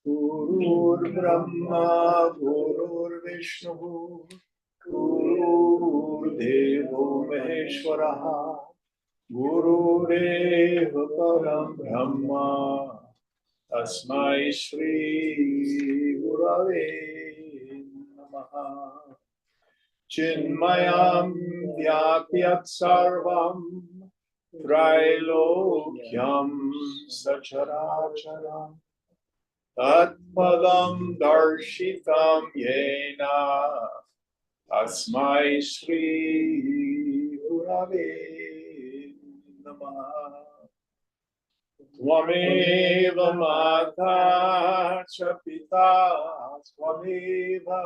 Gururbrahma Gururvishnu Gurudevo Maheshwaraha Gurudeva Param Brahma Tasmai Shri Gurave Namaha Chinmayam Vyapyat Sarvam Trailokyam Sacharacharam Tatpadam Darshitam Yena Tasmai Shri Gurave Namaha Twameva Mata Cha Pita Twameva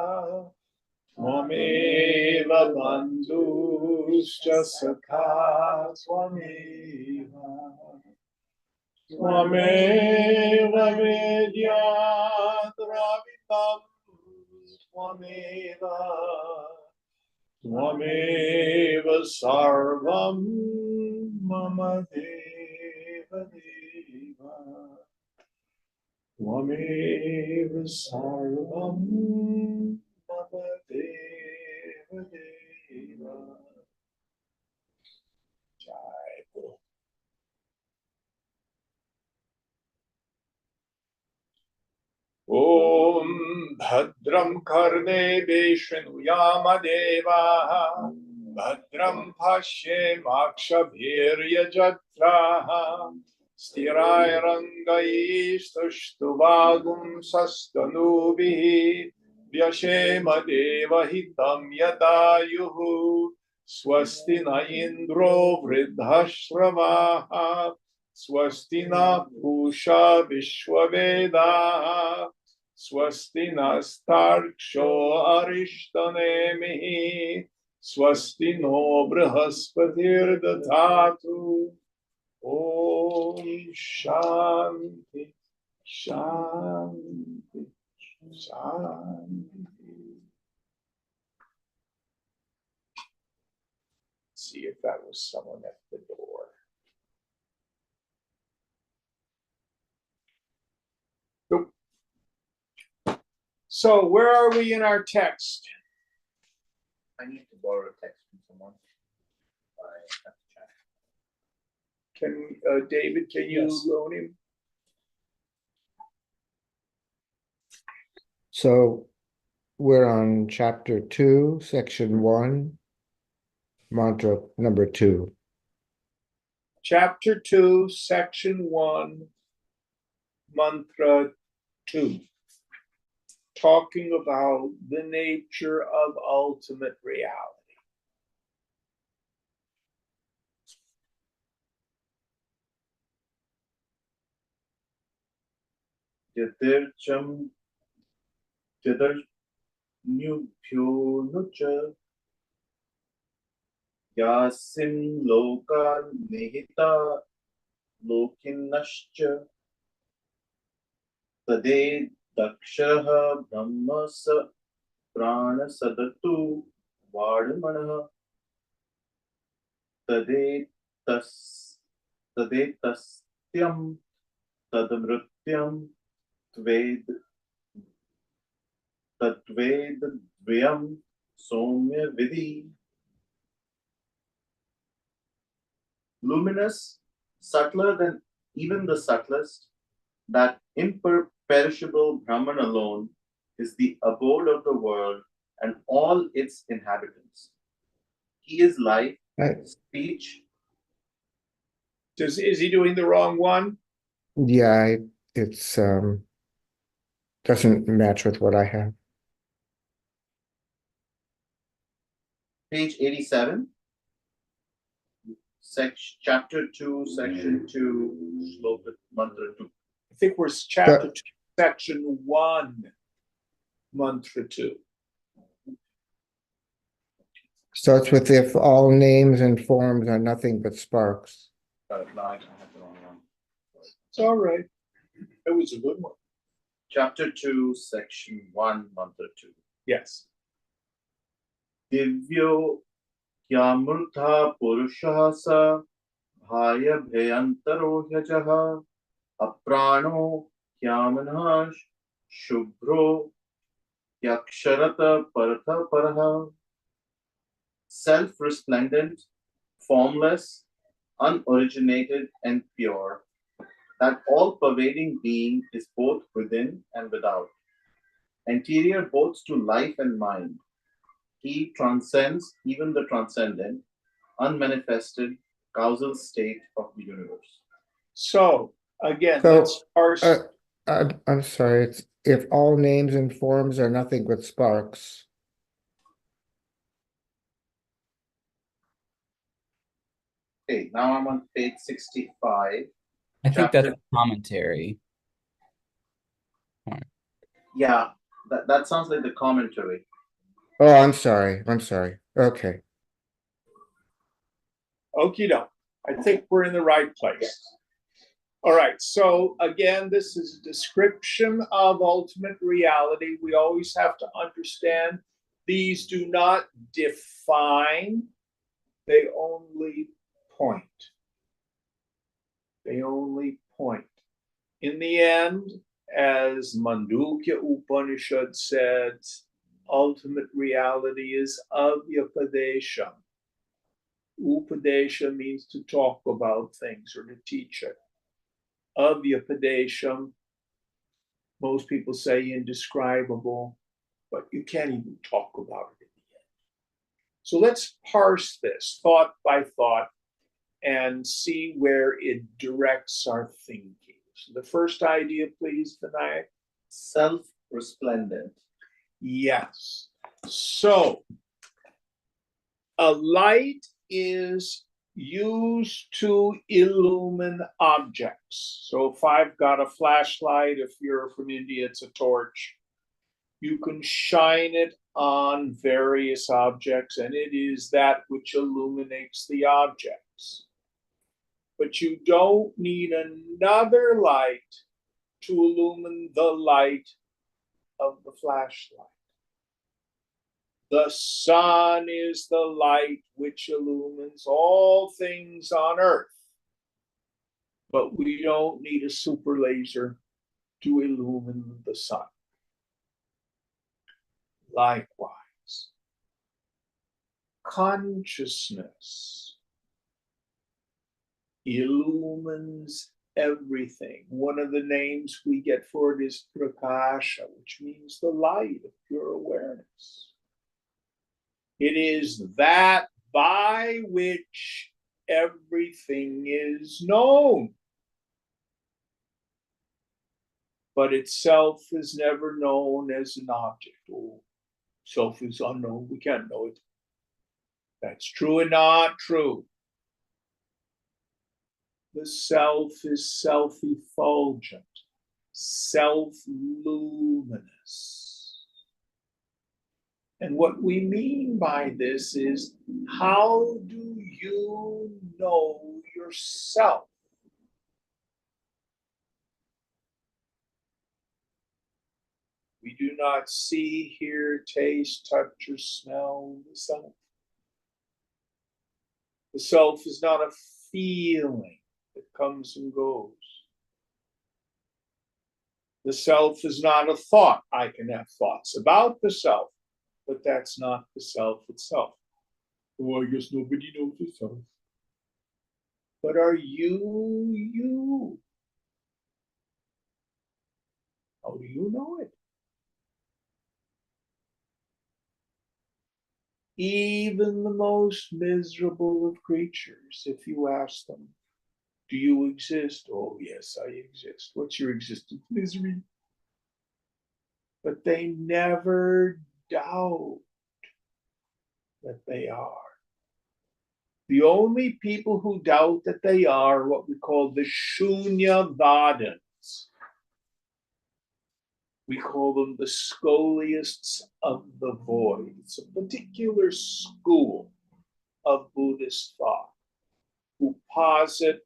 Twameva Bandhuscha Sakha Twameva Twameva Vidyat Ravitam Twameva Sarvam Mama Deva Deva Twameva Sarvam Mama Deva Deva Jai Guru. Om Bhadram Karne Shrunuyama Devaha Bhadram Pashem Akshabhirya Jatraha Stirairangaistuštuvagum Sastanubihi Vyashema Devahitam Yadayuhu Swasti na Indro Vridhashravaha Swasti na Pusha Vishwavedaha Swasti nastarksho arishtanemihi Swasti no Brahaspatir Dadatu Om Shanti Shanti Shanti. See if that was someone at the door. Nope. So where are we in our text? I need to borrow a text from someone. I have to check. Can David, can you loan him? So we're on chapter 2, section 1, mantra number 2. Chapter 2, section 1, mantra 2. Talking about the nature of ultimate reality. Yatircham Yadarnyubhyo nucha Yasim Loka Nihita Lokinascha Tade Dakshaha Brahma Sa Prana Sadatu Vardamanaha Tade Tastyam Tadamrutyam Tved Tatved Dvyam Somya Vidhi. Luminous, subtler than even the subtlest, that imperishable Brahman alone is the abode of the world and all its inhabitants. He is life, speech. Is he doing the wrong one? Yeah, it's doesn't match with what I have. Page 87. Chapter 2, section 2, shloka mantra 2. I think we're chapter 2, section 1, mantra 2. Starts with if all names and forms are nothing but sparks. No, I have the wrong one. It's all right. It was a good one. Chapter 2, Section 1, Mantra 2. Yes. Divyo Kyamurtha Purusha Sa Bhaya Bhayantaro Hyajaha Aprano Kyamanash Shubhro Yaksharata Paratha Paraha. Self-resplendent, formless, unoriginated, and pure. That all-pervading being is both within and without, anterior both to life and mind. He transcends even the transcendent, unmanifested, causal state of the universe. So again, So, let's parse. I'm sorry, it's if all names and forms are nothing but sparks. Okay, now I'm on page 65. I think that's Chapter- a commentary. Yeah, that sounds like the commentary. Oh, I'm sorry. Okay. Okie doke. I think we're in the right place. All right. So again, this is a description of ultimate reality. We always have to understand these do not define, they only point. They only point. In the end, as Mundakopanishad said, ultimate reality is avyapadesha. Upadesha means to talk about things or to teach it. Avyapadesham, most people say indescribable, but you can't even talk about it in the end. So let's parse this thought by thought and see where it directs our thinking. So the first idea, please, Vinayak. Self-resplendent. Yes. So a light is used to illumine objects. So if I've got a flashlight, if you're from India, it's a torch. You can shine it on various objects, and it is that which illuminates the objects. But you don't need another light to illumine the light of the flashlight. The sun is the light which illumines all things on earth. But we don't need a super laser to illumine the sun. Likewise, consciousness illumines everything. One of the names we get for it is prakasha, which means the light of pure awareness. It is that by which everything is known. But itself is never known as an object. Oh, self is unknown. We can't know it. That's true and not true. The self is self-effulgent, self-luminous. And what we mean by this is, how do you know yourself? We do not see, hear, taste, touch, or smell the self. The self is not a feeling that comes and goes. The self is not a thought. I can have thoughts about the self, but that's not the self itself. Oh, I guess nobody knows the self. But are you you? How do you know it? Even the most miserable of creatures, if you ask them, do you exist? Oh, yes, I exist. What's your existence? Misery. But they never doubt that they are. The only people who doubt that they are what we call the Shunyavadins. We call them the scholiasts of the void. It's a particular school of Buddhist thought who posit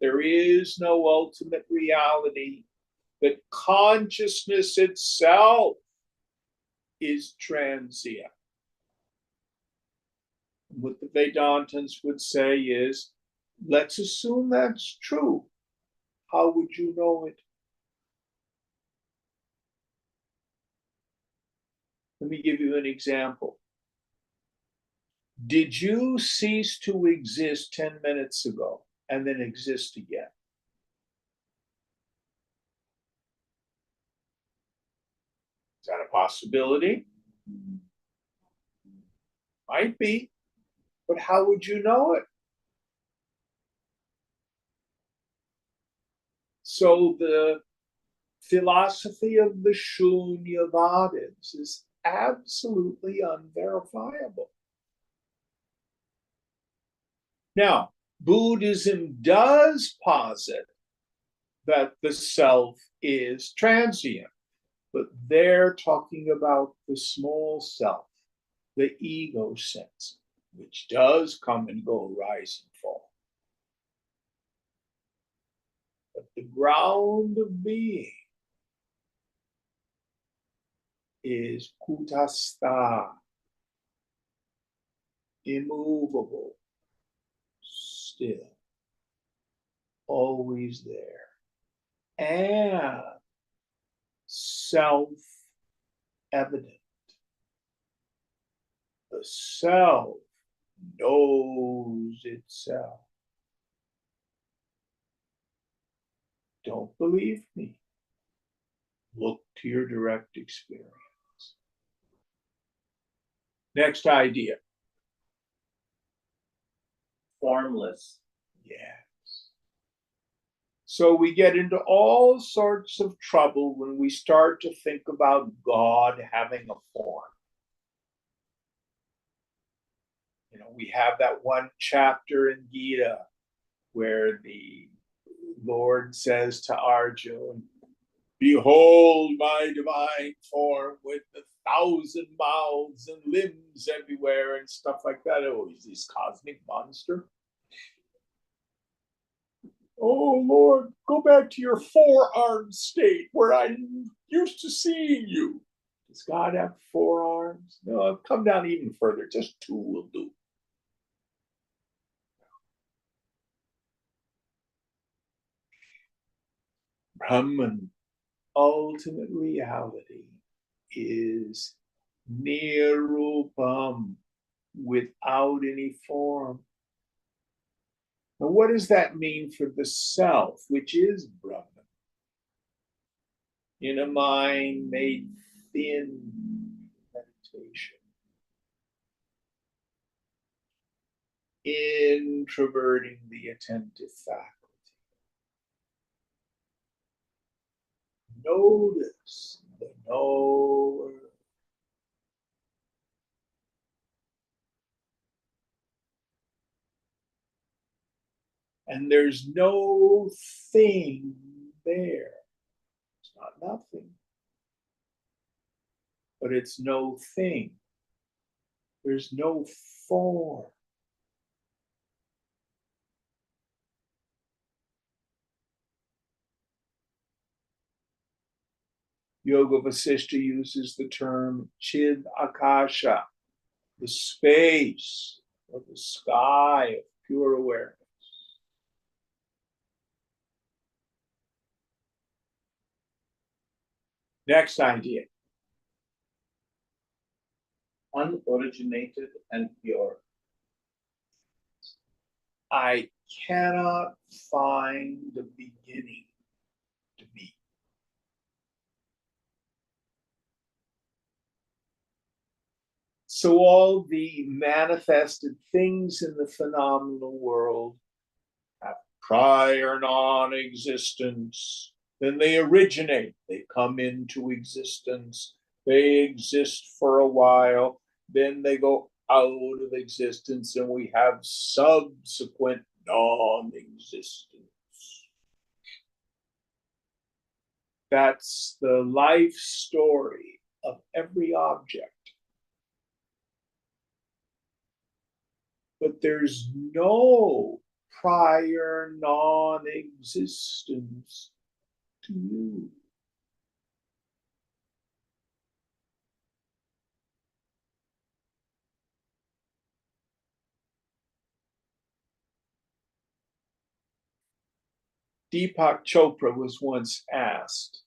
there is no ultimate reality, that consciousness itself is transient. What the Vedantins would say is, let's assume that's true. How would you know it? Let me give you an example. Did you cease to exist 10 minutes ago and then exist again? Is that a possibility? Might be, but how would you know it? So the philosophy of the Shunyavadins is absolutely unverifiable. Now, Buddhism does posit that the self is transient, but they're talking about the small self, the ego sense, which does come and go, rise and fall. But the ground of being is kutastha, immovable, still, always there, and self-evident. The self knows itself. Don't believe me? Look to your direct experience. Next idea. Formless. Yes. So we get into all sorts of trouble when we start to think about God having a form. You know, we have that one chapter in Gita where the Lord says to Arjuna, behold my divine form with 1,000 mouths and limbs everywhere and stuff like that. Oh, he's this cosmic monster. Oh, Lord, go back to your four-armed state where I'm used to seeing you. Does God have 4 arms? No, come down even further. Just 2 will do. Brahman, ultimate reality, is nirupam, without any form. Now, what does that mean for the self, which is Brahman? In a mind made thin meditation, introverting the attentive faculty. Notice the knower. And there's no thing there. It's not nothing, but it's no thing. There's no form. Yoga Vasishtha uses the term Chid Akasha, the space or the sky of pure awareness. Next idea. Unoriginated and pure. I cannot find the beginning to be. So all the manifested things in the phenomenal world have prior non-existence. Then they originate, they come into existence, they exist for a while, then they go out of existence, and we have subsequent non-existence. That's the life story of every object. But there's no prior non non-existence to you. Deepak Chopra was once asked,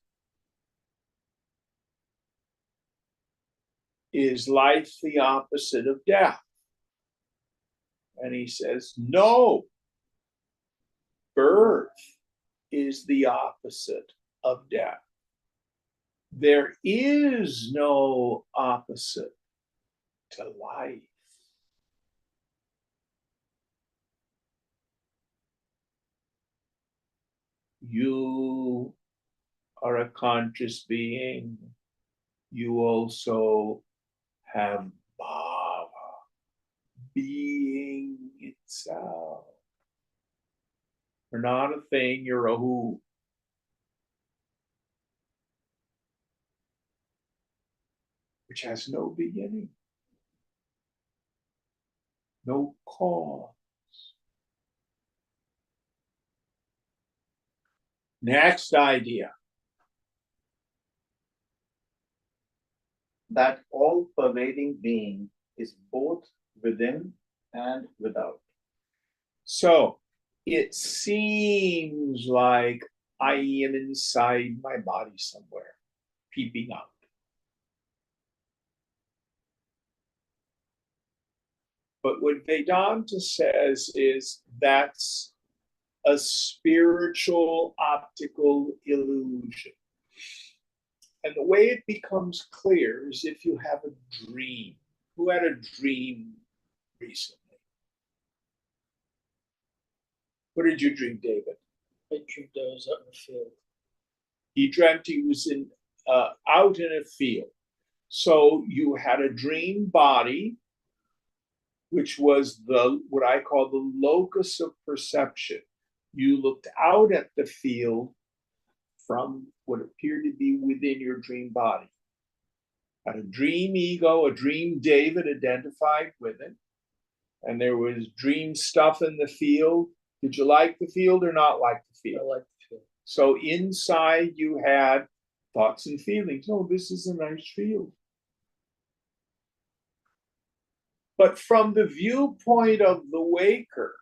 is life the opposite of death? And he says, no, birth is the opposite of death. There is no opposite to life. You are a conscious being. You also have bhava, being itself. You're not a thing, you're a who. Which has no beginning, no cause. Next idea. That all pervading being is both within and without. So it seems like I am inside my body somewhere, peeping out. But what Vedanta says is that's a spiritual optical illusion. And the way it becomes clear is if you have a dream. Who had a dream recently? What did you dream, David? I dreamed I was out in the field. He dreamt he was out in a field. So you had a dream body, which was what I call the locus of perception. You looked out at the field from what appeared to be within your dream body. Had a dream ego, a dream David identified with it. And there was dream stuff in the field. Did you like the field or not like the field? I liked the field. So inside you had thoughts and feelings. Oh, this is a nice field. But from the viewpoint of the waker,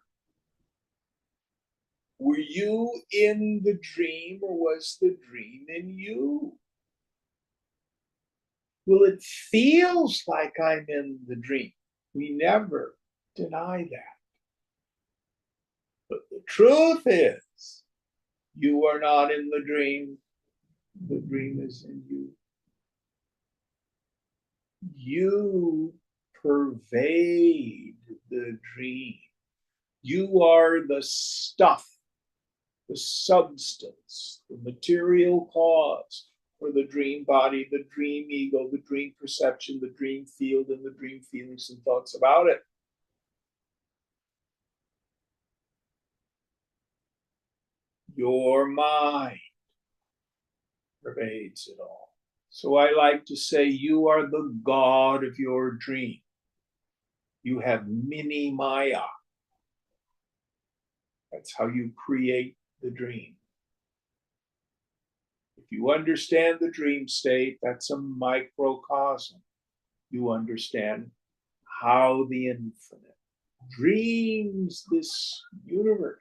were you in the dream or was the dream in you? Well, it feels like I'm in the dream. We never deny that. But the truth is, you are not in the dream. The dream is in you. You pervade the dream. You are the stuff, the substance, the material cause for the dream body, the dream ego, the dream perception, the dream field, and the dream feelings and thoughts about it. Your mind pervades it all. So I like to say you are the god of your dream. You have mini Maya. That's how you create the dream. If you understand the dream state, that's a microcosm. You understand how the infinite dreams this universe.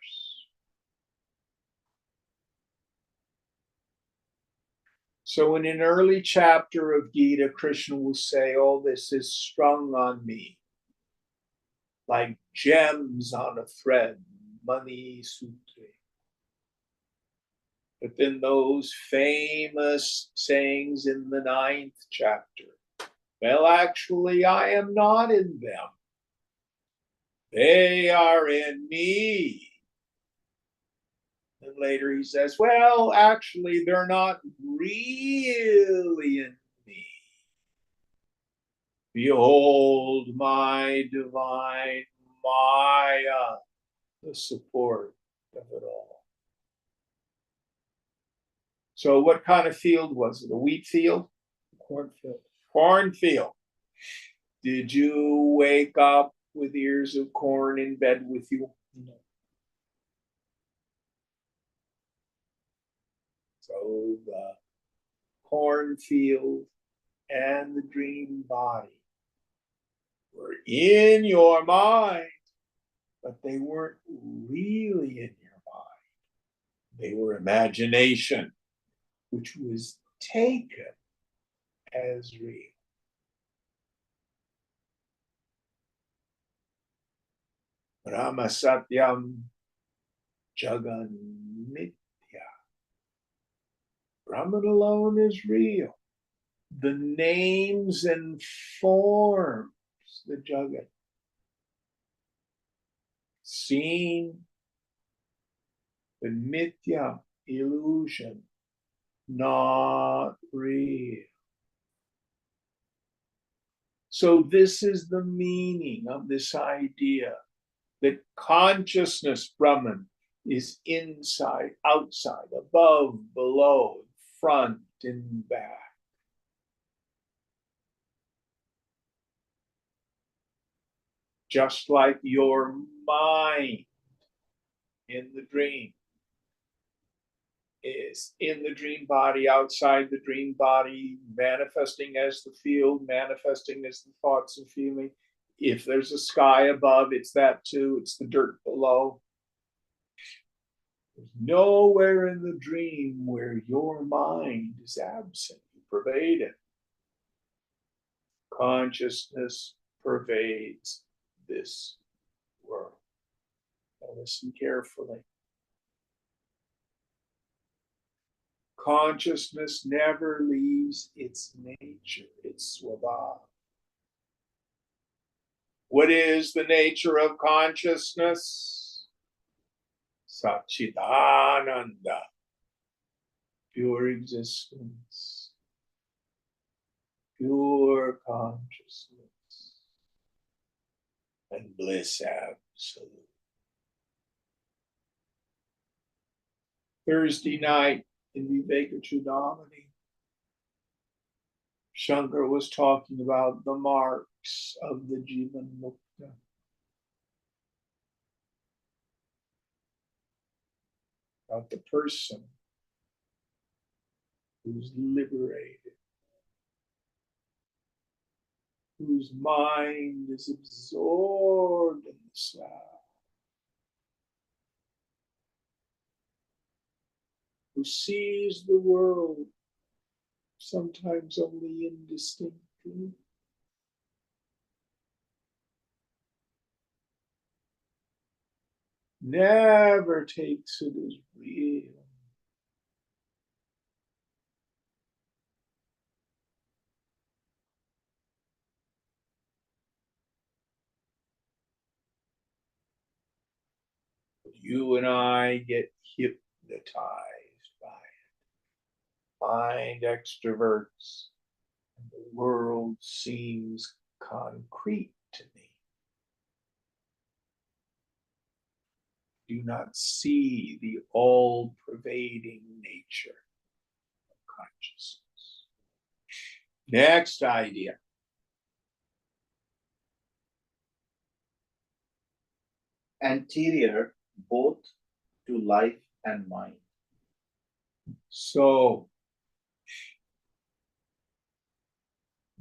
So in an early chapter of Gita, Krishna will say, oh, this is strung on me like gems on a thread, Mani Sutre. But then those famous sayings in the 9th chapter, well, actually, I am not in them. They are in me. And later he says, well, actually, they're not really in me. Behold my divine Maya, the support of it all. So what kind of field was it? A wheat field? Cornfield. Cornfield. Did you wake up with ears of corn in bed with you? No. So the cornfield and the dream body were in your mind, but they weren't really in your mind. They were imagination, which was taken as real. Brahma Satyam Jagan Mithya. Brahman alone is real. The names and forms, the Jagat, seen, the Mithya, illusion, not real. So this is the meaning of this idea that consciousness, Brahman, is inside, outside, above, below, front, and back. Just like your mind in the dream is in the dream body, outside the dream body, manifesting as the field, manifesting as the thoughts and feeling. If there's a sky above, it's that too. It's the dirt below. There's nowhere in the dream where your mind is absent. You pervade it. Consciousness pervades this world. Now listen carefully. Consciousness never leaves its nature, its swabha. What is the nature of consciousness? Satchidananda, pure existence, pure consciousness, and bliss absolute. Thursday night in Viveka Chudamani, Shankar was talking about the marks of the Jivan Mukta. About the person who's liberated, whose mind is absorbed in the sound, who sees the world sometimes only indistinctly, never takes it as real. You and I get hypnotized by it. Mind extroverts, and the world seems concrete to me. Do not see the all-pervading nature of consciousness. Next idea. Anterior both to life and mind. So,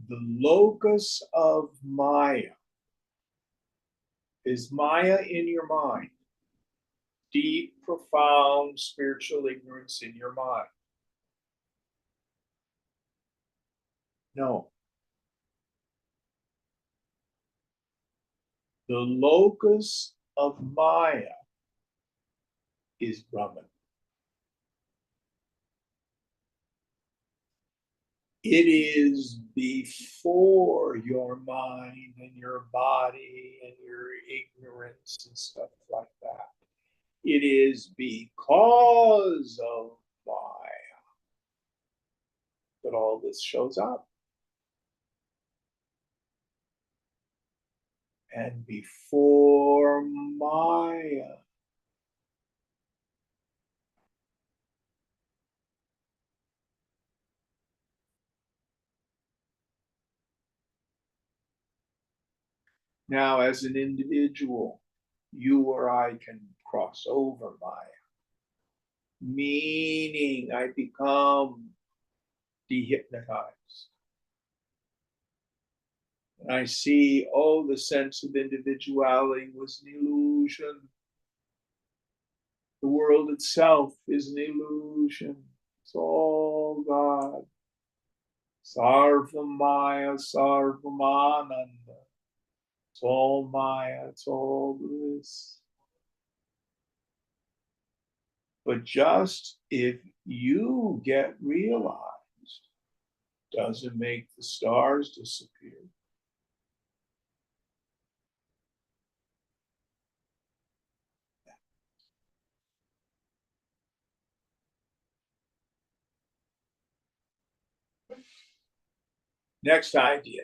the locus of Maya is Maya in your mind. Deep, profound spiritual ignorance in your mind. No. The locus of Maya is Brahman. It is before your mind and your body and your ignorance and stuff like that. It is because of Maya that all this shows up. And before Maya, now as an individual, you or I can cross over Maya. meaning I become dehypnotized. And I see, oh, the sense of individuality was an illusion. The world itself is an illusion. It's all God. Sarvamaya, Sarvamananda. It's all Maya, it's all bliss. But just if you get realized, doesn't make the stars disappear. Next idea.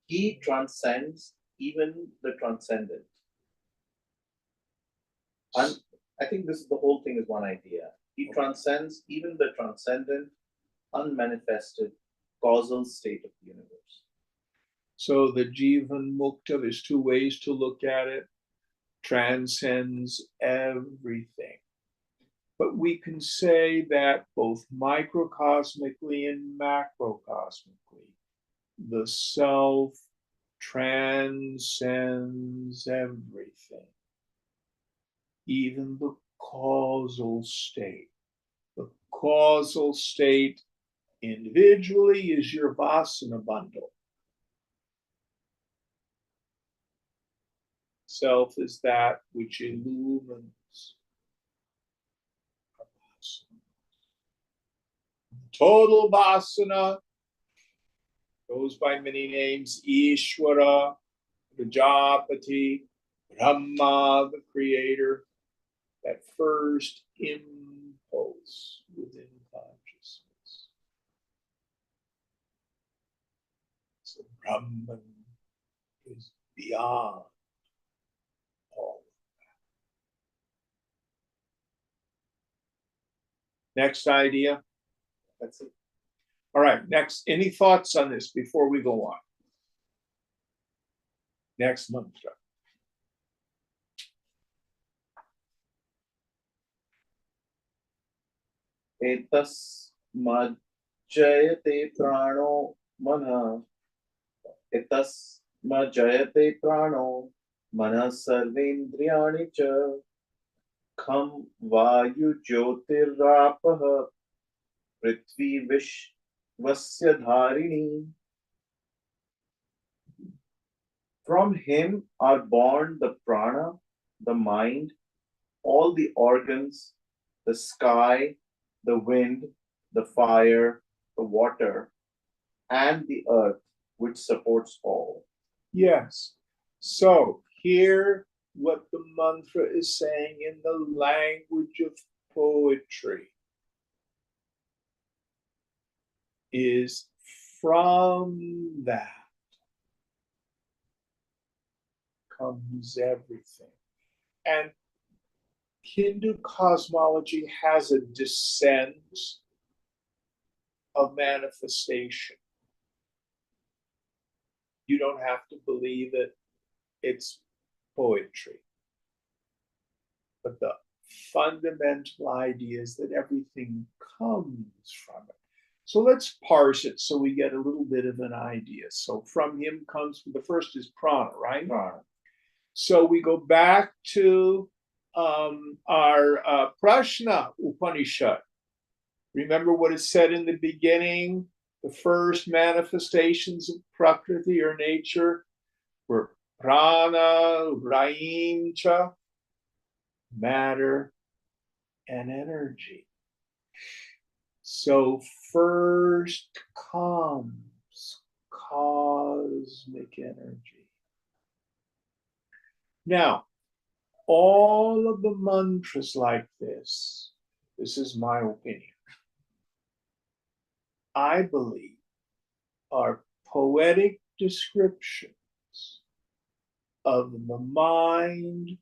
He transcends even the transcendent. And I think this is the whole thing is one idea. He transcends even the transcendent, unmanifested, causal state of the universe. So the Jivan Mukta, there's two ways to look at it, transcends everything. But we can say that both microcosmically and macrocosmically, the self transcends everything, even the causal state. The causal state individually is your vasana bundle. Self is that which illumines. Total vasana goes by many names: Ishvara, Prajapati, Brahma, the creator, that first impulse within consciousness. So Brahman is beyond all of that. Next idea. That's it. All right, next, any thoughts on this before we go on? Next mantra. Etasmajayate prano mana. Etasmajayate prano mana sarvendriyani cha. Kham vayu jyotirapah prithvi vishvasya dharini. From him are born the prana, the mind, all the organs, the sky, the wind, the fire, the water, and the earth, which supports all. Yes. So here, what the mantra is saying in the language of poetry is, from that comes everything. And Hindu cosmology has a descent of manifestation. You don't have to believe it. It's poetry. But the fundamental idea is that everything comes from it. So let's parse it so we get a little bit of an idea. So from him comes, the first is prana, right? Prana. So we go back to our Prashna Upanishad. Remember what it said in the beginning? The first manifestations of Prakriti or nature were prana, raimcha, matter, and energy. So first comes cosmic energy. Now, all of the mantras like this is my opinion, I believe, are poetic descriptions of the mind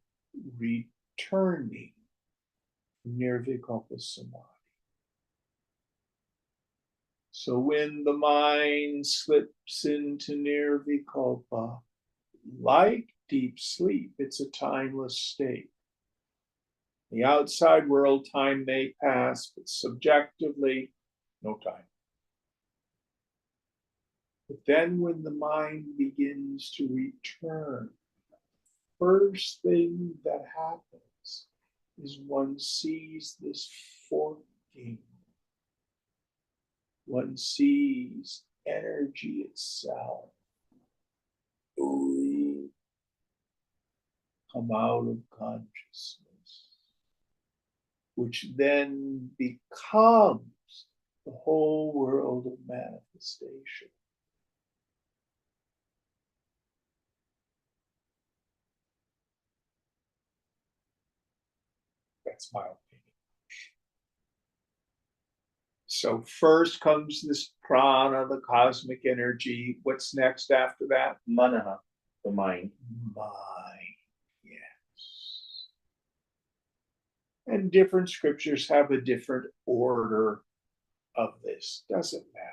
returning nirvikalpa samadhi. So when the mind slips into nirvikalpa, like deep sleep. It's a timeless state. The outside world, time may pass, but subjectively, no time. But then when the mind begins to return, first thing that happens is one sees this forking. One sees energy itself come out of consciousness, which then becomes the whole world of manifestation. That's my opinion. So first comes this prana, the cosmic energy. What's next after that? Manaha, the mind. Mind, yes. And different scriptures have a different order of this. Doesn't matter.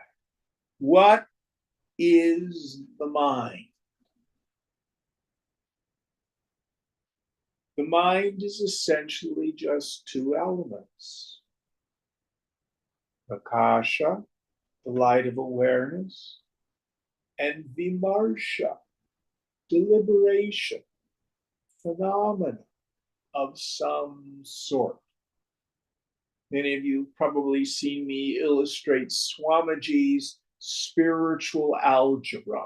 What is the mind? The mind is essentially just two elements. Akasha, the light of awareness, and vimarsha, deliberation, phenomena of some sort. Many of you probably seen me illustrate Swamiji's spiritual algebra.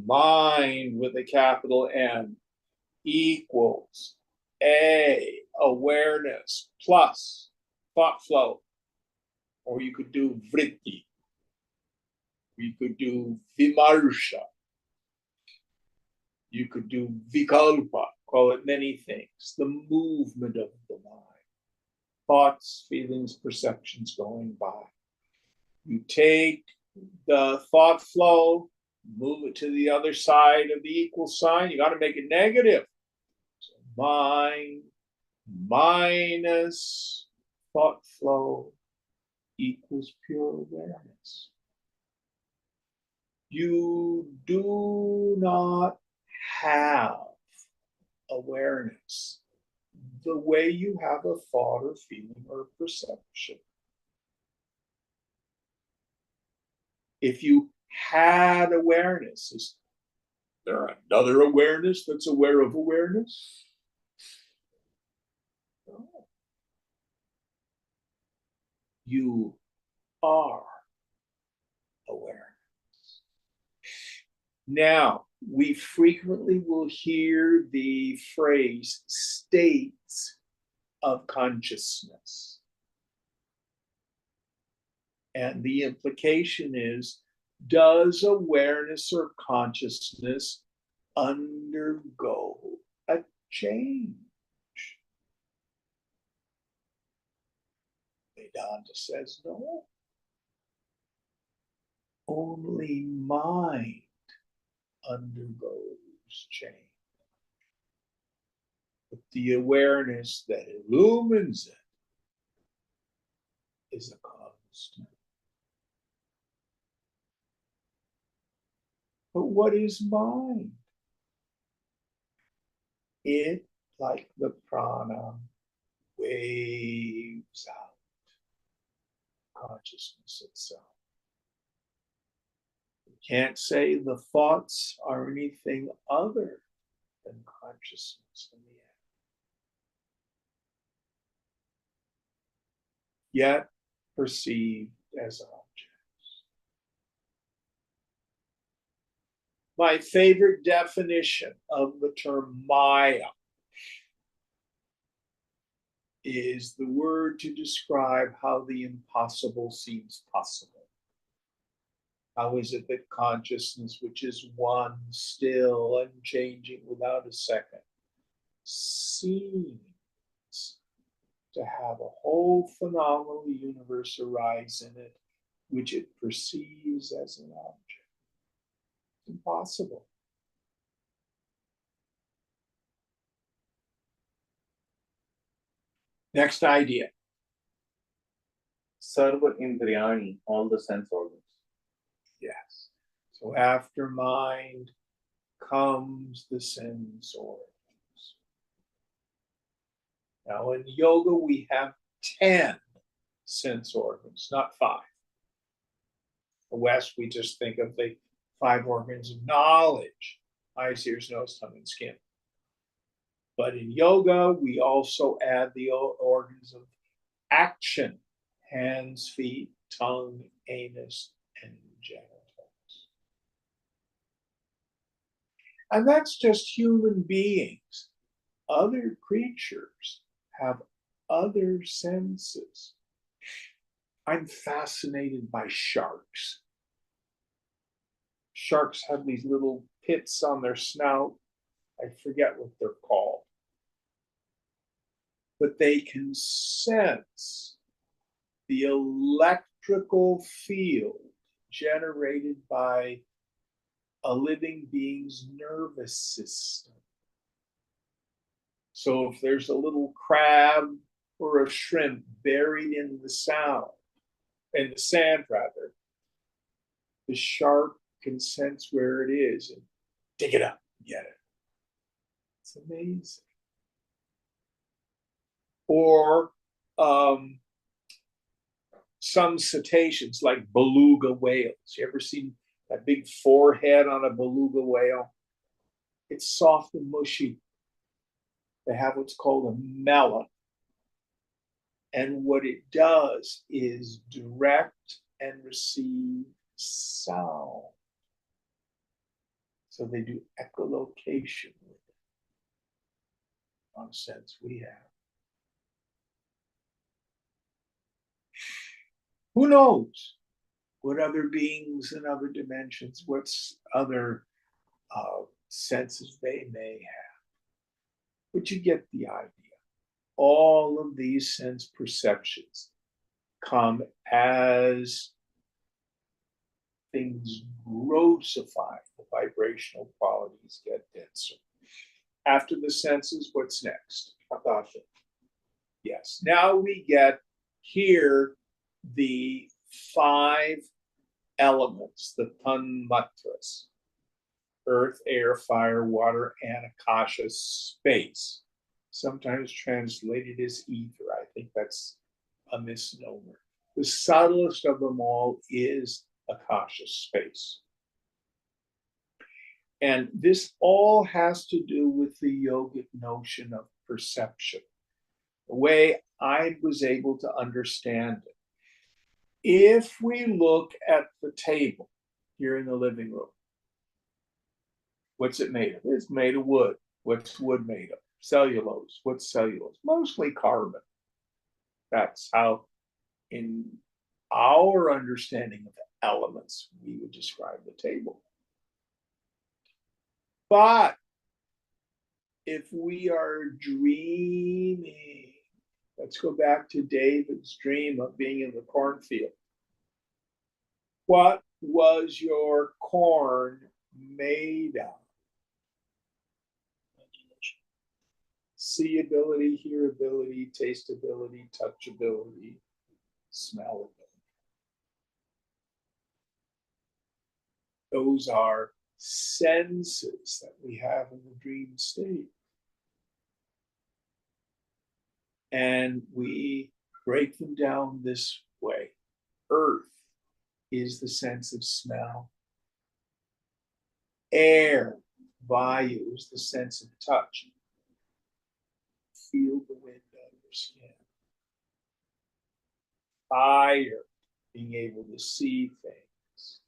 Mind with a capital M equals A, awareness, plus thought flow. Or you could do vritti. You could do vimarsha. You could do vikalpa, call it many things. The movement of the mind. Thoughts, feelings, perceptions going by. You take the thought flow, move it to the other side of the equal sign. You got to make it negative. So mind minus thought flow equals pure awareness. You do not have awareness the way you have a thought or feeling or perception. If you had awareness, is there another awareness that's aware of awareness? No. You are awareness. Now, we frequently will hear the phrase states of consciousness. And the implication is, does awareness or consciousness undergo a change? Vedanta says no. Only mind undergoes change. But the awareness that illumines it is a constant. But what is mind? It, like the prana, waves out consciousness itself. You can't say the thoughts are anything other than consciousness in the end. Yet perceived as objects. My favorite definition of the term Maya is the word to describe how the impossible seems possible. How is it that consciousness, which is one, still, unchanging without a second, seems to have a whole phenomenal universe arise in it, which it perceives as an object? It's impossible. Next idea. Sarva Indriyani, all the sense organs. Yes. So after mind comes the sense organs. Now in yoga, we have 10 sense organs, not 5. In the West, we just think of the 5 organs of knowledge: eyes, ears, nose, tongue, and skin. But in yoga, we also add the organs of action: hands, feet, tongue, anus, and genitals. And that's just human beings. Other creatures have other senses. I'm fascinated by sharks. Sharks have these little pits on their snout. I forget what they're called. But they can sense the electrical field generated by a living being's nervous system. So if there's a little crab or a shrimp buried in the sand, the shark can sense where it is and dig it up and get it. It's amazing. Or some cetaceans like beluga whales. You ever seen that big forehead on a beluga whale? It's soft and mushy. They have what's called a melon. And what it does is direct and receive sound. So they do echolocation with it, on a sense we have. Who knows what other beings in other dimensions, what's other senses they may have. But you get the idea. All of these sense perceptions come as things grossify, the vibrational qualities get denser. After the senses, what's next? Akasha. Yes. Now we get here the 5 elements, the tanmatras: earth, air, fire, water, and akasha, space. Sometimes translated as ether. I think that's a misnomer. The subtlest of them all is akasha, space. And this all has to do with the yogic notion of perception, the way I was able to understand it. If we look at the table here in the living room, what's it made of? It's made of wood. What's wood made of? Cellulose. What's cellulose? Mostly carbon. That's how, in our understanding of elements, we would describe the table. But if we are dreaming, let's go back to David's dream of being in the cornfield. What was your corn made of? Seeability, hearability, tasteability, touchability, smellability. Those are senses that we have in the dream state. And we break them down this way. Earth is the sense of smell. Air, vayu, is the sense of touch. Feel the wind on your skin. Fire, being able to see things.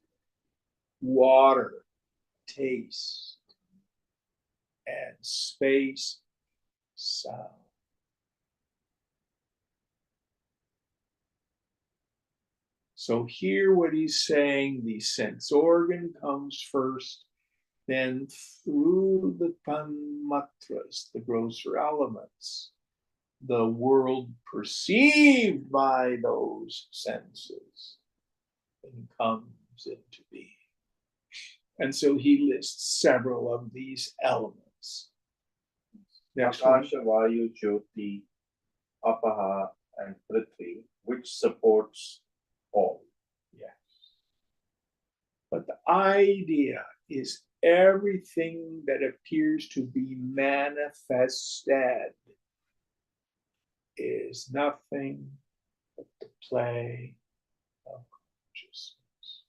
Water, taste. And space, sound. So here what he's saying, the sense organ comes first, then through the tanmatras, the grosser elements, the world perceived by those senses, and comes into being. And so he lists several of these elements. Next one. Akasha, Vayu, Jyoti, Apaha, and Prithvi, which supports all. Yes. But the idea is everything that appears to be manifested is nothing but the play of consciousness.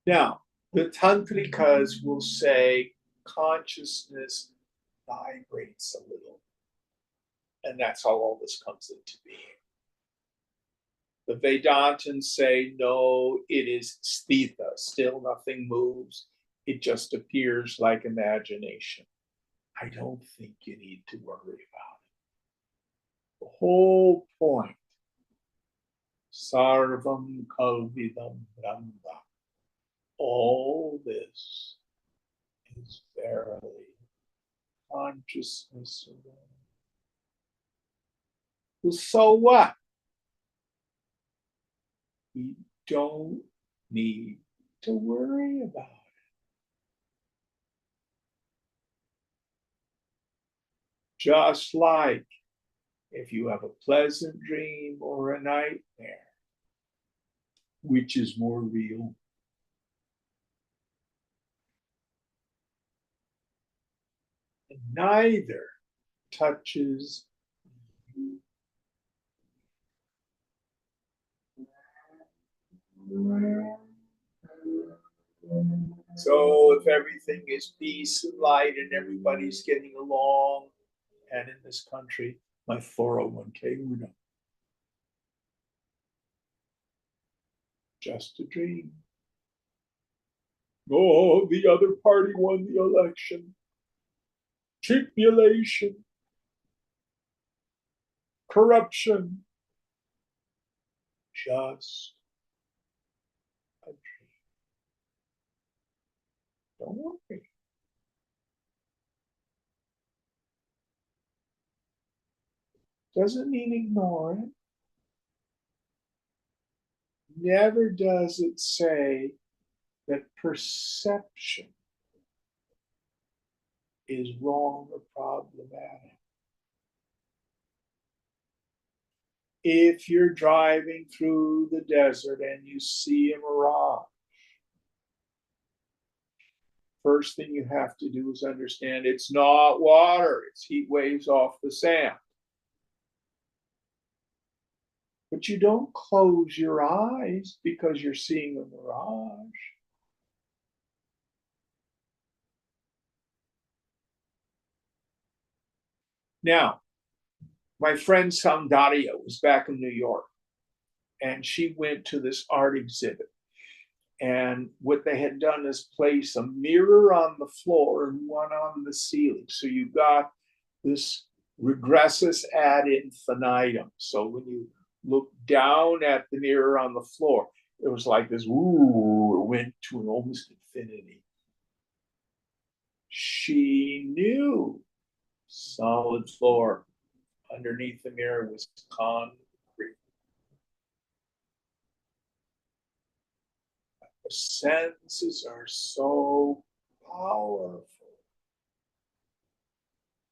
Now, the tantrikas will say consciousness vibrates a little, and that's how all this comes into being. The Vedantins say, no, it is sthita, still nothing moves. It just appears like imagination. I don't think you need to worry about it. The whole point, sarvam kalvidam brahma, all this is verily consciousness alone. Well, so what? We don't need to worry about it. Just like if you have a pleasant dream or a nightmare, which is more real? And neither touches you. So if everything is peace and light and everybody's getting along, and in this country, my 401k went up. Just a dream. Oh, the other party won the election. Tribulation. Corruption. Just a dream. Don't worry. Doesn't mean ignore it. Never does it say that perception is wrong or problematic. If you're driving through the desert and you see a mirage, first thing you have to do is understand it's not water, it's heat waves off the sand. But you don't close your eyes because you're seeing a mirage. Now, my friend Soundarya was back in New York, and she went to this art exhibit. And what they had done is place a mirror on the floor and one on the ceiling. So you got this regressus ad infinitum. So when you look down at the mirror on the floor, it was like this, ooh, it went to an almost infinity. She knew solid floor underneath the mirror was concrete. The senses are so powerful.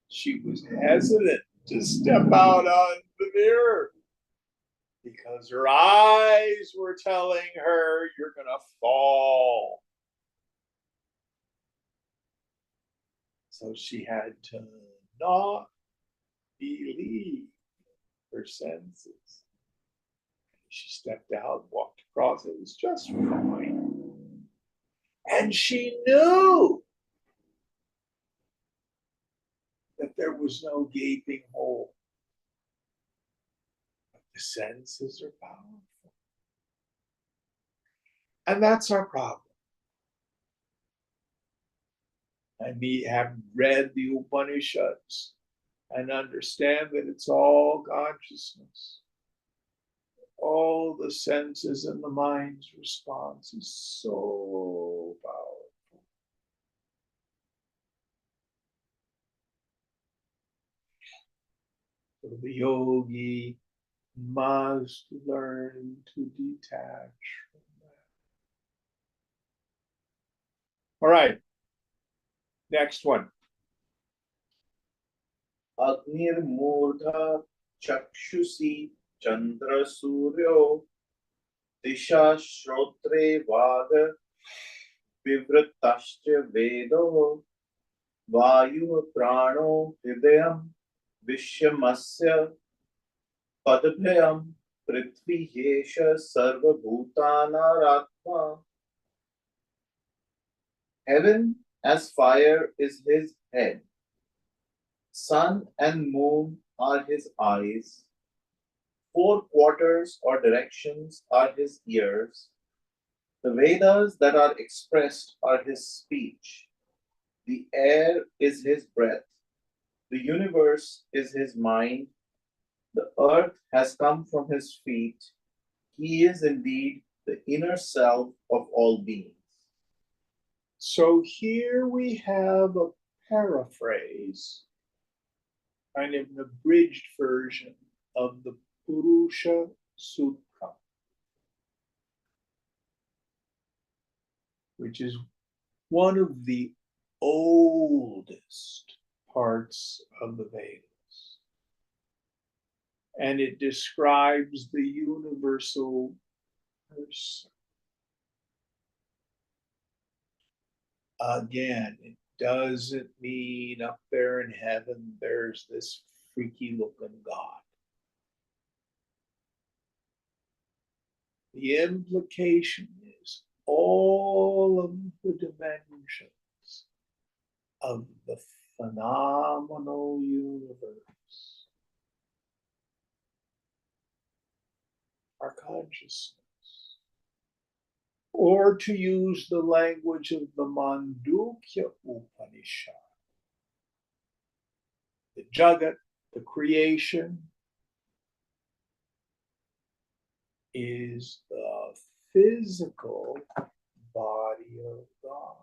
She was hesitant to step out on the mirror because her eyes were telling her, you're going to fall. So she had to not believe her senses. She stepped out, walked across, it was just fine. And she knew that there was no gaping hole. But the senses are powerful. And that's our problem. And we have read the Upanishads and understand that it's all consciousness. All the senses and the mind's response is so powerful. So the yogi must learn to detach from that. All right. Next one. Agnir Murdha Chakshusi Chandra Suryo Disha Shrotre Vaga Vivrittascha vedo vayu prano hridayam vishyamasya padbhyam prithvi yesha sarva bhutanaratma. Heaven as fire is his head, sun and moon are his eyes, four quarters or directions are his ears, the Vedas that are expressed are his speech, the air is his breath, the universe is his mind, the earth has come from his feet, he is indeed the inner self of all beings. So here we have a paraphrase, kind of an abridged version of the Purusha Sutra, which is one of the oldest parts of the Vedas. And it describes the universal person. Again, it doesn't mean up there in heaven there's this freaky looking God. The implication is all of the dimensions of the phenomenal universe are consciousness. Or to use the language of the Mundakopanishad, the Jagat, the creation, is the physical body of God.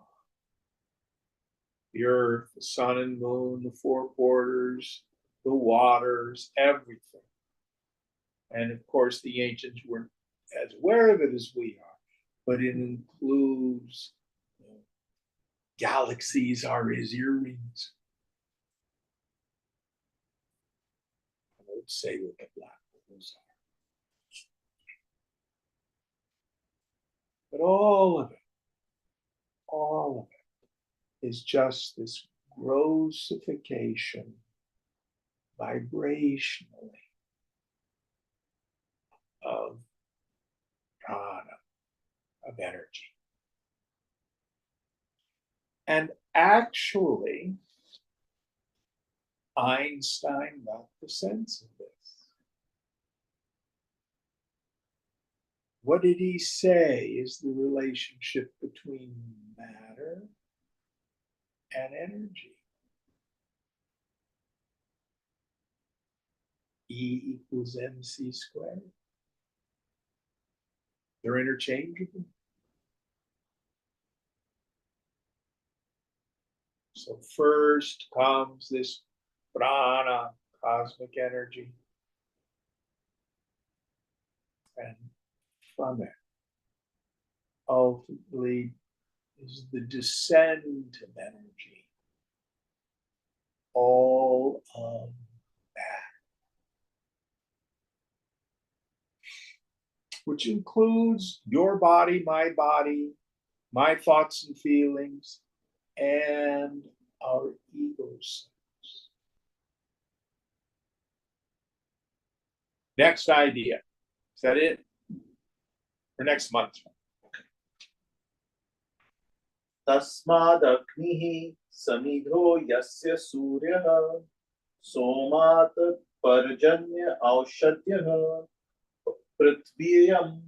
The earth, the sun and moon, the four quarters, the waters, everything. And of course, the ancients weren't as aware of it as we are, but it includes galaxies are his earrings. I would say what the black holes are. But all of it is just this grossification vibrationally of prana, of energy. And actually, Einstein got the sense of this. What did he say is the relationship between matter and energy? E equals mc squared. They're interchangeable. So first comes this prana, cosmic energy. And from it, ultimately, is the descent of energy. All of that. Which includes your body, my thoughts and feelings, and our ego selves. Next idea. Is that it? For next month? Tasmadaknihi samidho yasya suryah somat parjanya aushadhyah prithviyam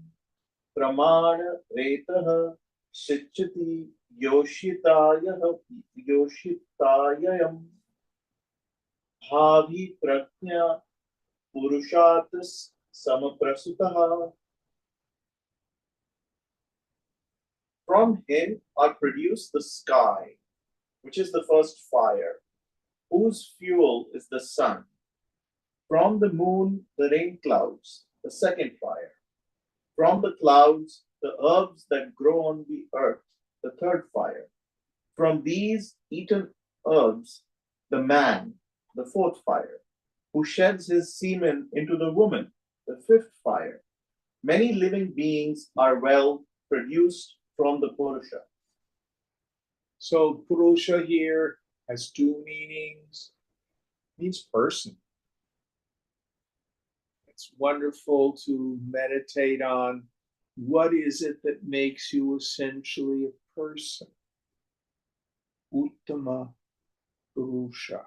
pramana retah Ch.2 yoshitayam bhavi prajna purushatas samaprasutah. From him are produced the sky, which is the first fire, whose fuel is the sun. From the moon, the rain clouds, the second fire. From the clouds, the herbs that grow on the earth, the third fire. From these eaten herbs, the man, the fourth fire, who sheds his semen into the woman, the fifth fire. Many living beings are well produced from the Purusha. So Purusha here has two meanings. It means person. It's wonderful to meditate on what is it that makes you essentially a person. Uttama Purusha.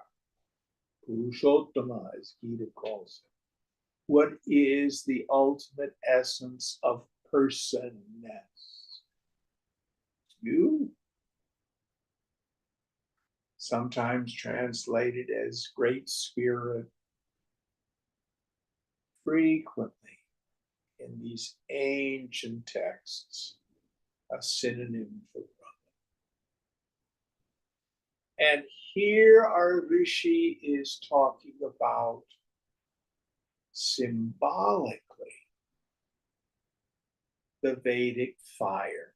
Purushottama, as Gita calls it. What is the ultimate essence of personness? You. Sometimes translated as Great Spirit. Frequently in these ancient texts, a synonym for Brahman. And here our Rishi is talking about symbolically the Vedic fire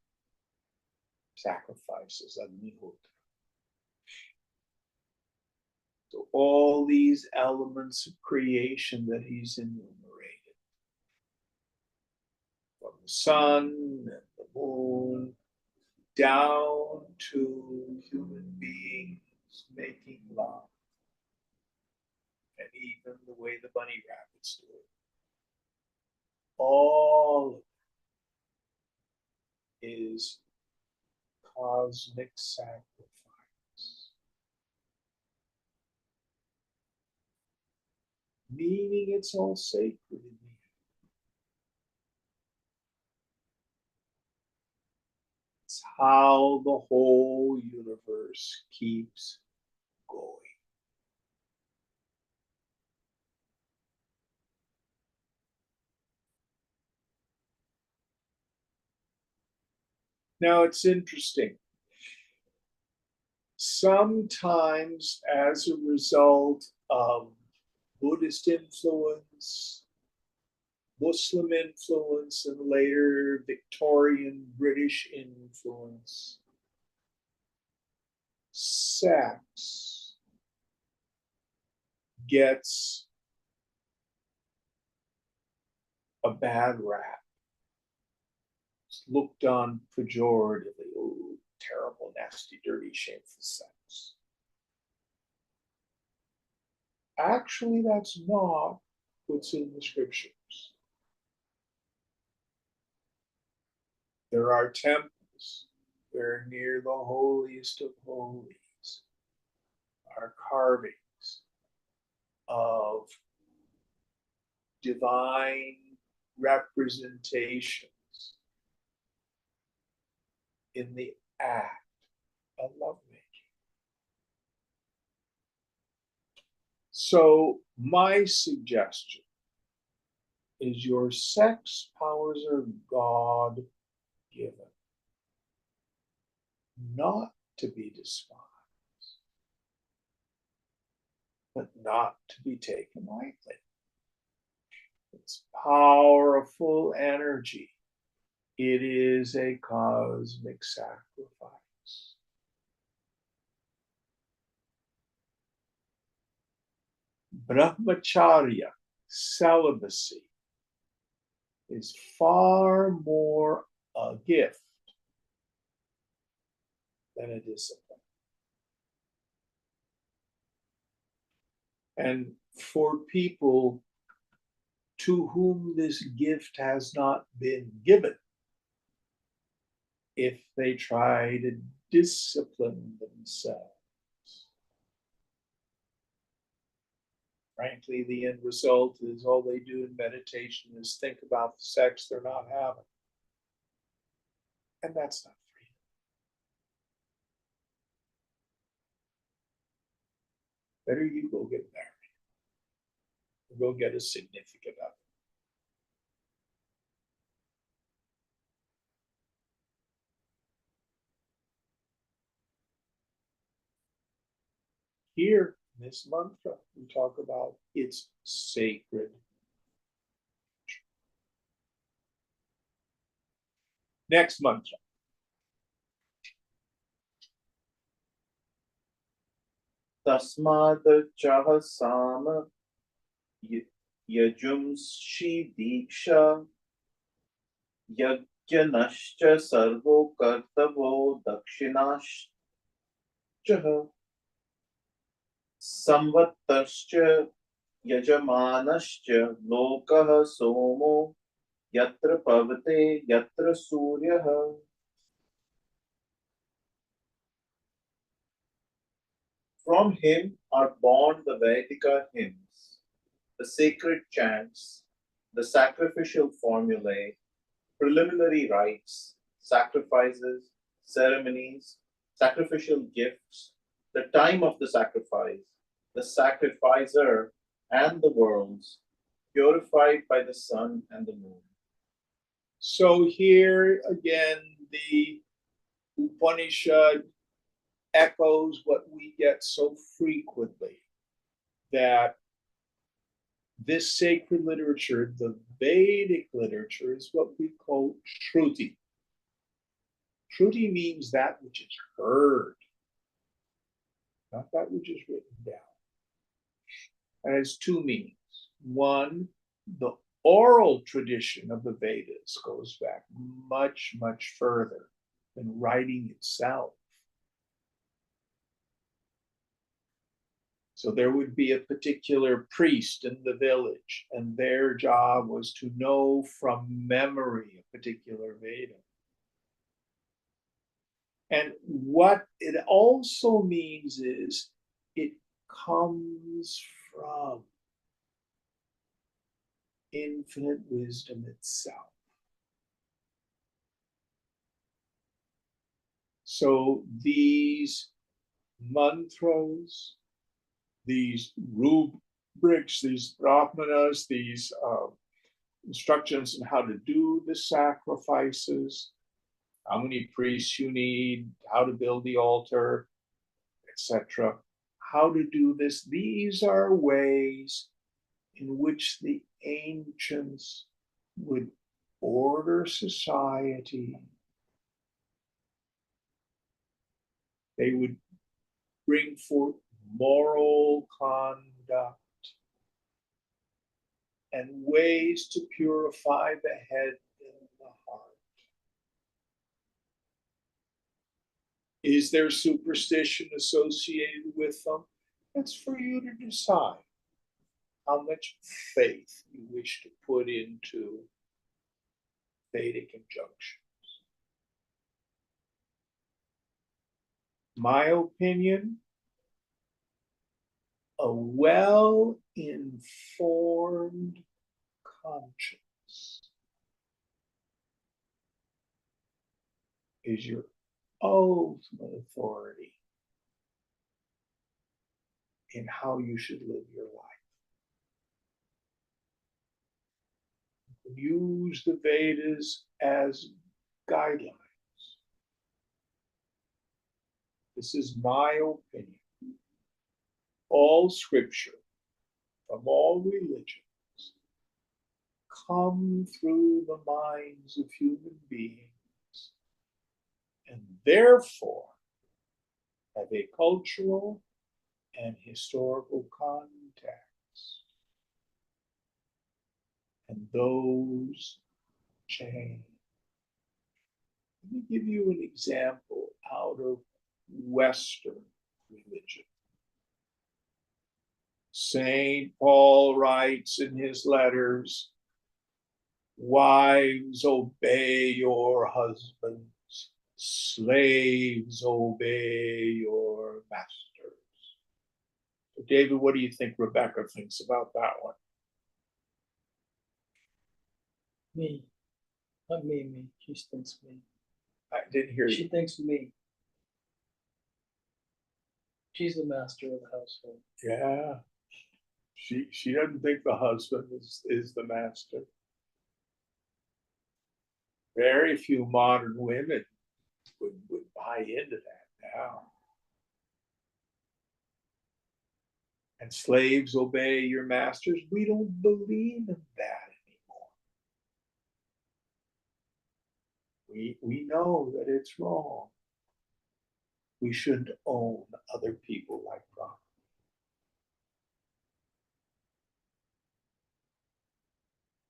sacrifices, Agnihotra. So all these elements of creation that he's enumerated, from the sun and the moon down to human beings making love, and even the way the bunny rabbits do it. All of it is cosmic sacrifice. Meaning it's all sacred in the end. It's how the whole universe keeps going. Now it's interesting. Sometimes, as a result of Buddhist influence, Muslim influence, and later Victorian British influence, sex gets a bad rap. It's looked on pejoratively. Oh, terrible, nasty, dirty, shameful sex. Actually, that's not what's in the scriptures. There are temples where near the holiest of holies are carvings of divine representations in the act of lovemaking. So my suggestion is your sex powers are God-given, not to be despised, but not to be taken lightly. It's powerful energy. It is a cosmic sacrifice. Brahmacharya, celibacy, is far more a gift than a discipline. And for people to whom this gift has not been given, if they try to discipline themselves, frankly, the end result is all they do in meditation is think about the sex they're not having. And that's not freedom. Better you go get married. Or go get a significant other. Here, in this mantra, we talk about its sacred. Next mantra. Tasmad Chahasama Yajumshi Diksha Yajnasya यज्ञनश्च सर्वो कर्तवो दक्षिणाश्च संवत्तश्च यजमानश्च लोकः सोमो यत्र पवते यत्र सूर्यः. From him are born the Vedika hymns, the sacred chants, the sacrificial formulae, preliminary rites, sacrifices, ceremonies, sacrificial gifts, the time of the sacrifice, the sacrificer, and the worlds, purified by the sun and the moon. So here again, the Upanishad echoes what we get so frequently, that this sacred literature, the Vedic literature, is what we call Shruti. Shruti means that which is heard, not that which is written down. And it has two meanings. One, the oral tradition of the Vedas goes back much, much further than writing itself. So there would be a particular priest in the village, and their job was to know from memory a particular Veda. And what it also means is it comes from infinite wisdom itself. So these mantras, these rubrics, these brahmanas, these instructions on how to do the sacrifices, how many priests you need, how to build the altar, etc. How to do this. These are ways in which the ancients would order society. They would bring forth moral conduct and ways to purify the head and the heart. Is there superstition associated with them? That's for you to decide how much faith you wish to put into Vedic injunctions. My opinion, a well-informed conscience is your ultimate authority in how you should live your life. Use the Vedas as guidelines. This is my opinion. All scripture from all religions come through the minds of human beings and therefore have a cultural and historical context. And those change. Let me give you an example out of Western religion. St. Paul writes in his letters, wives, obey your husbands, slaves, obey your masters. So David, what do you think Rebecca thinks about that one? Me. Not me, me. She thinks me. I didn't hear She you. thinks me. She's the master of the household. Yeah. She doesn't think the husband is the master. Very few modern women would buy into that now. And slaves obey your masters. We don't believe in that anymore. We know that it's wrong. We shouldn't own other people like property.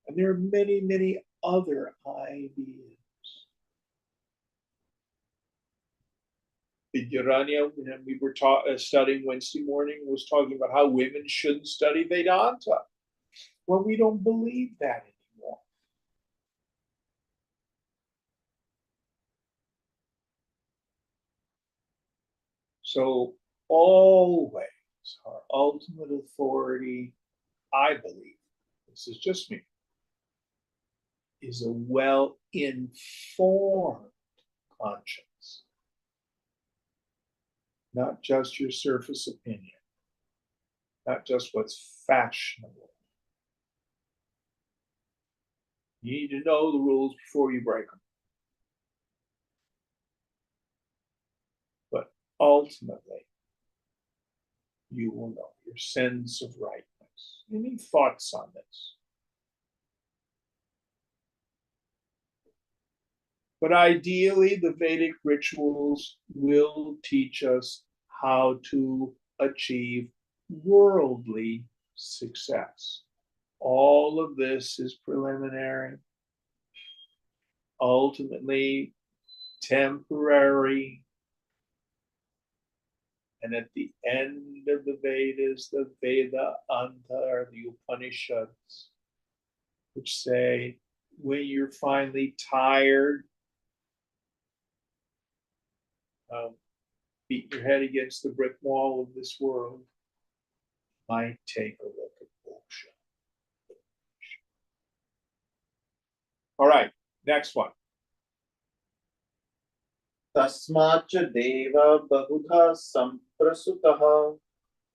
And there are many, many other ideas. Vidyaranya, when we were studying Wednesday morning, was talking about how women shouldn't study Vedanta. Well, we don't believe that anymore. So always our ultimate authority, I believe, this is just me, is a well-informed conscience, not just your surface opinion, not just what's fashionable. You need to know the rules before you break them. But ultimately, you will know your sense of rightness. Any thoughts on this? But ideally, the Vedic rituals will teach us how to achieve worldly success. All of this is preliminary, ultimately temporary. And at the end of the Vedas, the Veda Anta, the Upanishads, which say, when you're finally tired, beat your head against the brick wall of this world, might take a look at moksha. All right, next one. तस्माच्च देव बहुधा संप्रसुतः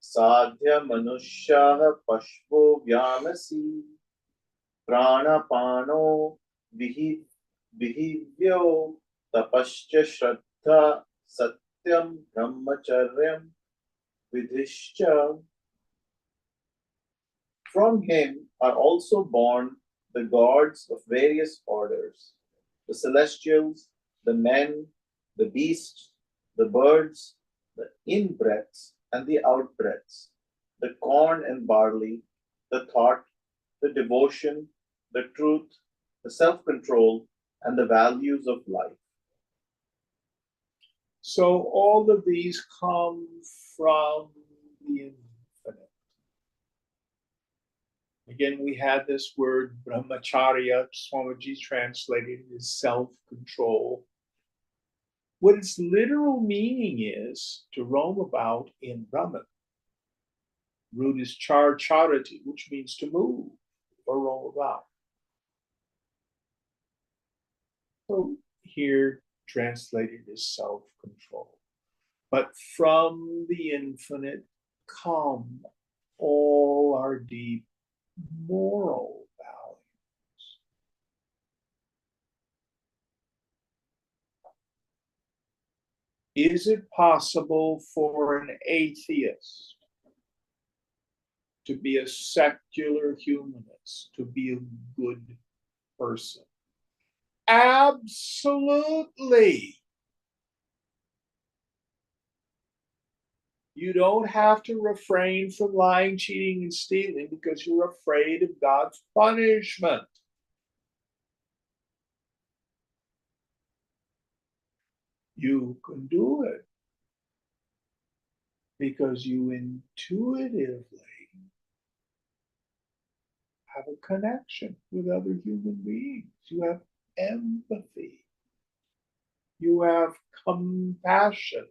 साध्य मनुष्याः पशवो व्यामसी प्राणपानो विहिव्यो तपश्च श्रद्धा सत्यं ब्रह्मचर्यं विधिश्च. From him are also born the gods of various orders, the celestials, the men, the beasts, the birds, the in-breaths and the out-breaths, the corn and barley, the thought, the devotion, the truth, the self-control, and the values of life. So all of these come from the infinite. Again, we had this word brahmacharya, Swamiji translated as self-control. What its literal meaning is to roam about in Brahman. Root is charati, which means to move or roam about. So here translated as self-control. But from the infinite come all our deep moral values. Is it possible for an atheist to be a secular humanist, to be a good person? Absolutely. You don't have to refrain from lying, cheating, and stealing because you're afraid of God's punishment. You can do it because you intuitively have a connection with other human beings. You have empathy. You have compassion,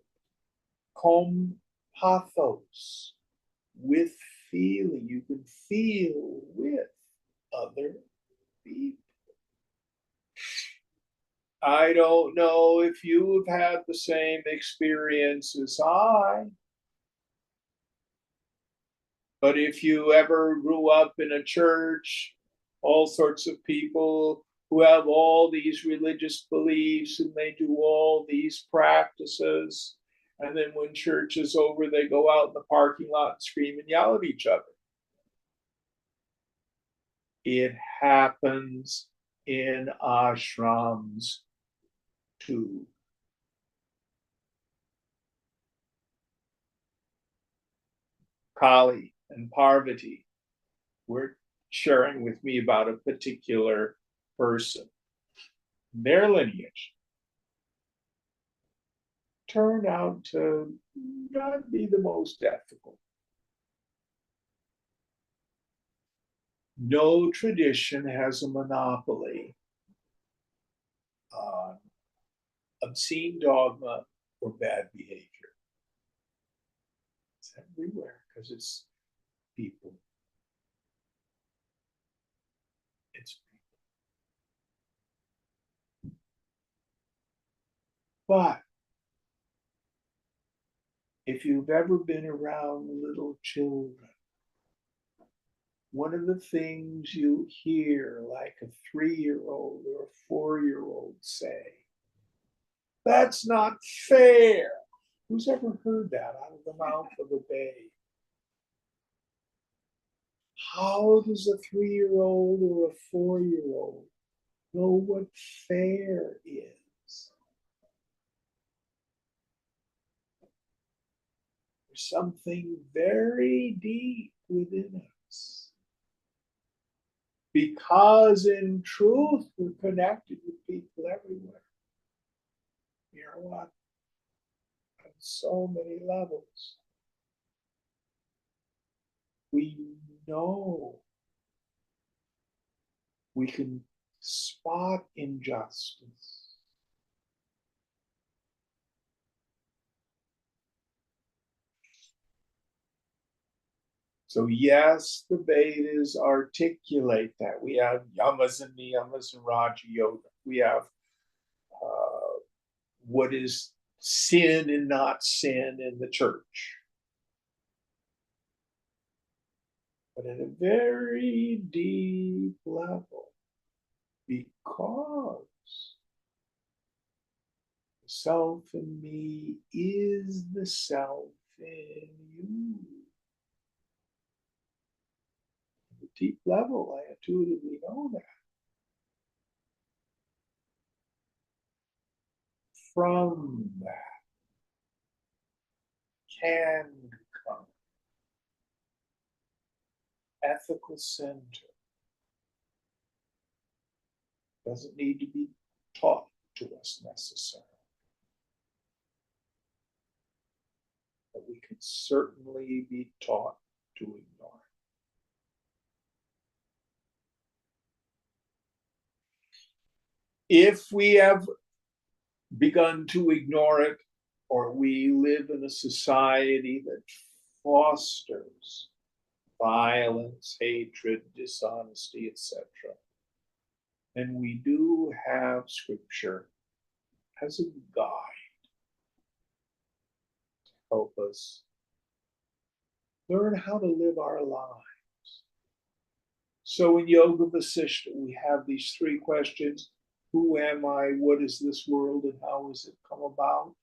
pathos, with feeling. You can feel with other people. I don't know if you've had the same experience as I, but if you ever grew up in a church, all sorts of people who have all these religious beliefs and they do all these practices, and then when church is over, they go out in the parking lot and scream and yell at each other. It happens in ashrams too. Kali and Parvati were sharing with me about a particular person, their lineage. turn out to not be the most ethical. No tradition has a monopoly on obscene dogma or bad behavior. It's everywhere because it's people. It's people. But if you've ever been around little children, one of the things you hear, like a 3-year-old or a 4-year-old say, "That's not fair." Who's ever heard that out of the mouth of a babe? How does a 3-year-old or a 4-year-old know what fair is? There's something very deep within us. Because in truth, we're connected with people everywhere. You know what? On so many levels. We know we can spot injustice. So yes, the Vedas articulate that. We have yamas and niyamas and Raja Yoga. We have what is sin and not sin in the church. But at a very deep level, because the self in me is the self in you. At a deep level, I intuitively know that. From that can come ethical center. Doesn't need to be taught to us necessarily. But we can certainly be taught to ignore it. If we have begun to ignore it, or we live in a society that fosters violence, hatred, dishonesty, etc., then we do have scripture as a guide to help us learn how to live our lives. So in Yoga Vasishtha, we have these 3 questions. Who am I? What is this world? And how has it come about?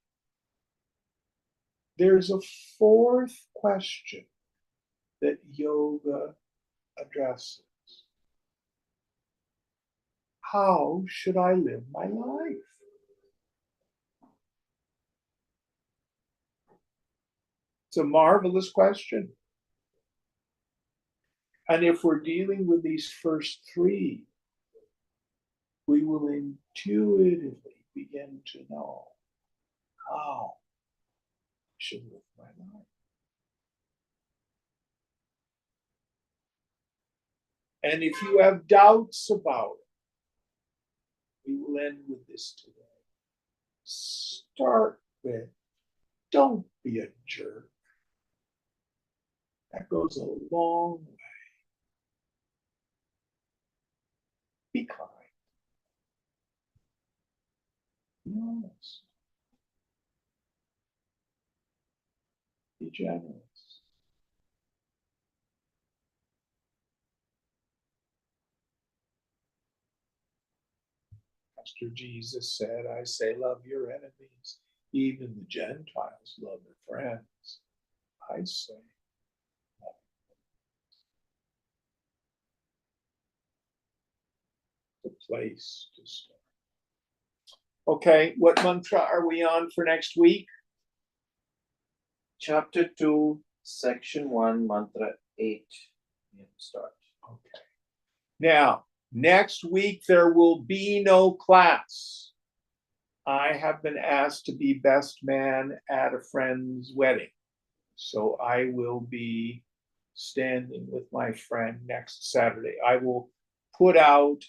There's a 4th question that yoga addresses. How should I live my life? It's a marvelous question. And if we're dealing with these first 3, we will intuitively begin to know how I should live my life. And if you have doubts about it, we will end with this today. Start with, don't be a jerk. That goes a long way. Be kind. Be honest. Be generous. Master Jesus said, I say, love your enemies. Even the Gentiles love their friends. I say, love the place to start. Okay, what mantra are we on for next week? Chapter 2, Section 1, Mantra 8. We have to start. Okay. Now, next week there will be no class. I have been asked to be best man at a friend's wedding. So I will be standing with my friend next Saturday. I will put out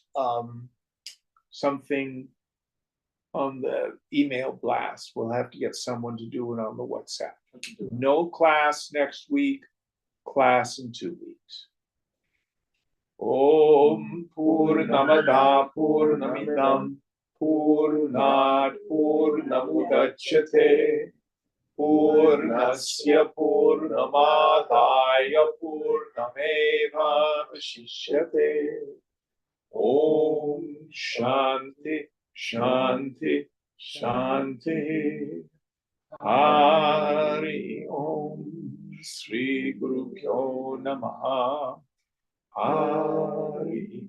something on the email blast. We'll have to get someone to do it on the WhatsApp. No class next week, class in 2 weeks. Om Purnamada Purnamidam Purnat Purnamudachyate Purnasya Purnamadaya Purnameva Vashishyate. Om Shanti Shanti Shanti. Hari Om Sri Guru Pyo Namaha. Hari